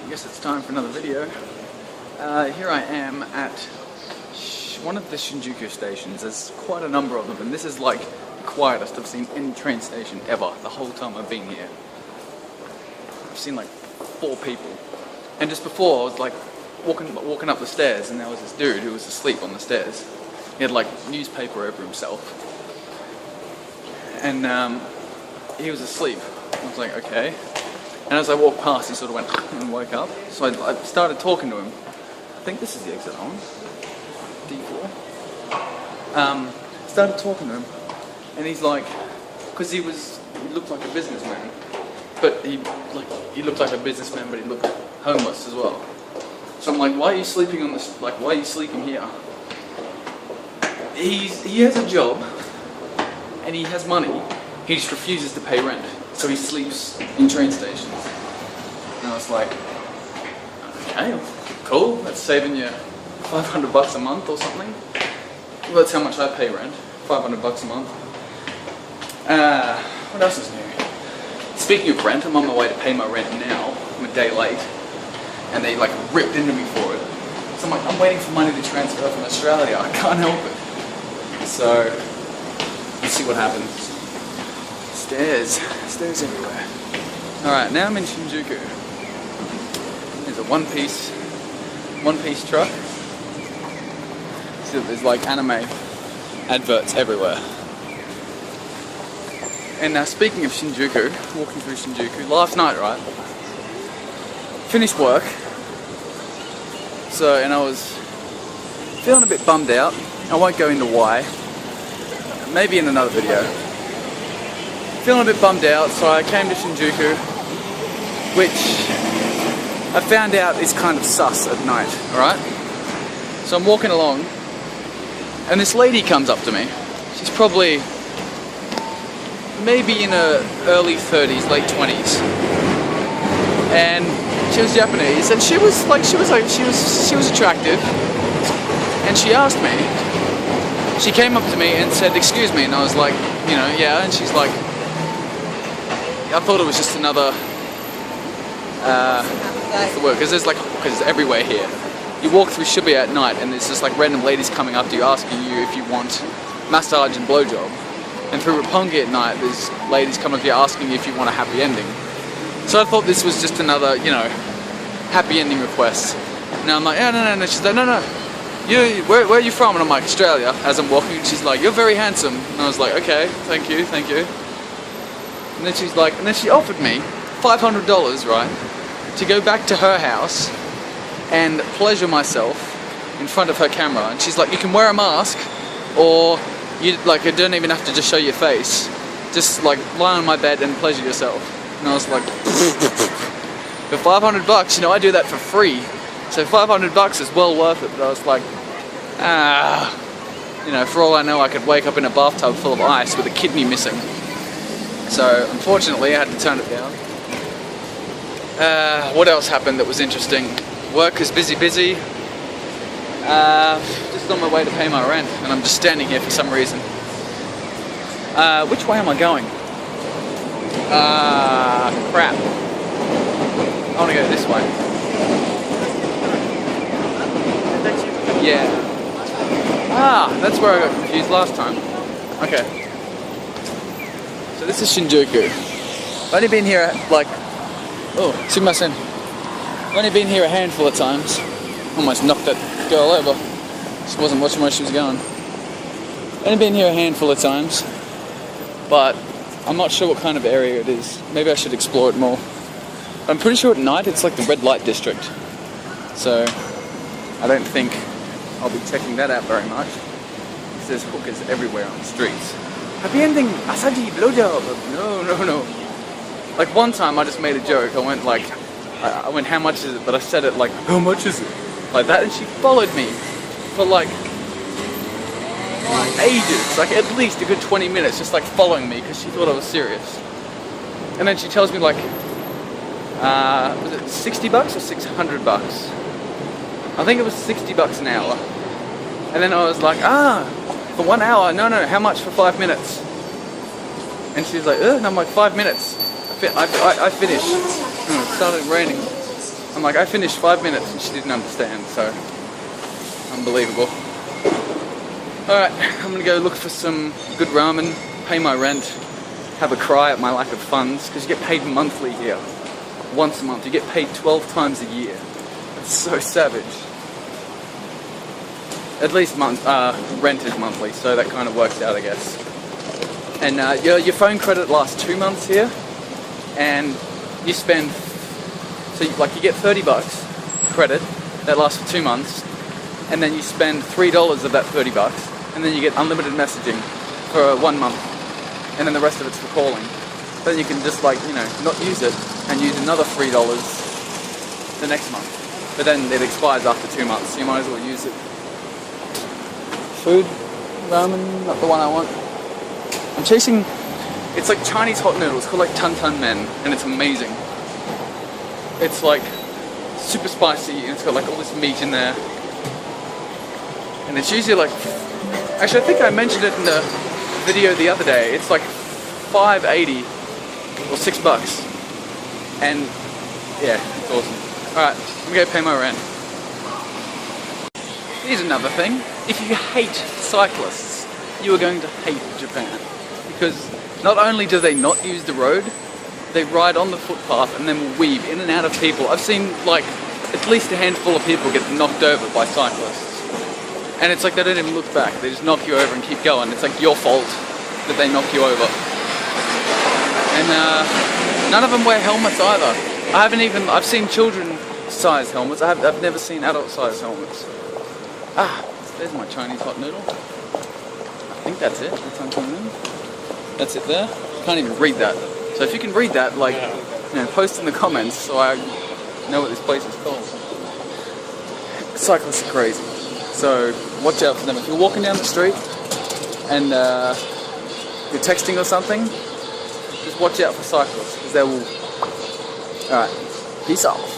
I guess it's time for another video. Here I am at one of the Shinjuku stations. There's quite a number of them, and this is like the quietest I've seen any train station ever, the whole time I've been here. I've seen like 4 people. And just before, I was like walking up the stairs, and there was this dude who was asleep on the stairs. He had like newspaper over himself. And he was asleep. I was like, okay. And as I walked past, he sort of went and woke up. So I started talking to him. I think this is the exit on D4. Started talking to him, and he's like, because he looked like a businessman, but he looked like a businessman, but he looked homeless as well. So I'm like, why are you sleeping on this? Like, why are you sleeping here? He has a job, and he has money. He just refuses to pay rent, so he sleeps in train stations. And I was like, okay, cool. That's saving you $500 a month or something. Well, that's how much I pay rent, $500 a month. What else is new? Speaking of rent, I'm on my way to pay my rent now. I'm a day late, and they like ripped into me for it. So I'm like, I'm waiting for money to transfer from Australia. I can't help it. So let's see what happens. Stairs everywhere. Alright, now I'm in Shinjuku. There's a one-piece truck. So there's like anime adverts everywhere. And now speaking of Shinjuku, walking through Shinjuku, last night, right? Finished work. So, and I was feeling a bit bummed out. I won't go into why. Maybe in another video. Feeling a bit bummed out, so I came to Shinjuku, which I found out is kind of sus at night, alright? So I'm walking along, and this lady comes up to me. She's probably maybe in her early 30s, late 20s. And she was Japanese, and she was attractive. And she asked me, she came up to me and said, "Excuse me," and I was like, you know, yeah, and she's like, I thought it was just another, what's the word? Because it's everywhere here. You walk through Shibuya at night, and there's just like random ladies coming up to you asking you if you want massage and blowjob. And through Roppongi at night, there's ladies coming up to you asking you if you want a happy ending. So I thought this was just another, you know, happy ending request. Now I'm like, no. She's like, no. Where are you from? And I'm like, Australia. As I'm walking, she's like, "You're very handsome." And I was like, okay, thank you. And then she's like, and then she offered me $500, right, to go back to her house and pleasure myself in front of her camera. And she's like, "You can wear a mask, or you don't even have to just show your face. Just like lie on my bed and pleasure yourself." And I was like, for $500, you know, I do that for free. So $500 is well worth it. But I was like, you know, for all I know, I could wake up in a bathtub full of ice with a kidney missing. So unfortunately, I had to turn it down. What else happened that was interesting? Work is busy. Just on my way to pay my rent, and I'm just standing here for some reason. Which way am I going? Crap. I want to go this way. Yeah. That's where I got confused last time. Okay. So this is Shinjuku. I've only been here like, sumimasen. I've only been here a handful of times. Almost knocked that girl over. She wasn't watching where she was going. I've only been here a handful of times, but I'm not sure what kind of area it is. Maybe I should explore it more. I'm pretty sure at night it's like the red light district. So I don't think I'll be checking that out very much. There's hookers everywhere on the streets. Happy ending, Asaji, blowjob. No. Like one time I just made a joke. I went, how much is it? But I said it like, how much is it? Like that, and she followed me for like ages, like at least a good 20 minutes, just like following me because she thought I was serious. And then she tells me like, was it $60 or $600? I think it was $60 an hour. And then I was like, for 1 hour? No, how much for 5 minutes? And she's like, and I'm like, 5 minutes. I finished. It started raining. I'm like, I finished 5 minutes and she didn't understand, so unbelievable. Alright, I'm gonna go look for some good ramen, pay my rent, have a cry at my lack of funds, because you get paid monthly here. Once a month. You get paid 12 times a year. That's so savage. At least rent is monthly, so that kind of works out, I guess. And your phone credit lasts 2 months here, and you spend, so you get 30 bucks credit, that lasts for 2 months, and then you spend $3 of that 30 bucks, and then you get unlimited messaging for 1 month, and then the rest of it's for calling. Then you can just not use it, and use another $3 the next month. But then it expires after 2 months, so you might as well use it. Food, ramen, not the one I want. I'm chasing, it's like Chinese hot noodles, called like Tan Tan Men, and it's amazing. It's like super spicy, and it's got like all this meat in there. And it's usually like, actually I think I mentioned it in the video the other day, it's like $5.80 or $6. And yeah, it's awesome. Alright, I'm gonna go pay my rent. Here's another thing. If you hate cyclists, you are going to hate Japan. Because not only do they not use the road, they ride on the footpath and then will weave in and out of people. I've seen like at least a handful of people get knocked over by cyclists. And it's like they don't even look back, they just knock you over and keep going. It's like your fault that they knock you over. And none of them wear helmets either. I've seen children-sized helmets, I've never seen adult-sized helmets. Ah, there's my Chinese hot noodle. I think that's it. That's it there. Can't even read that. So if you can read that, post in the comments so I know what this place is called. Cyclists are crazy. So watch out for them. If you're walking down the street and you're texting or something, just watch out for cyclists because they will. Alright, peace off.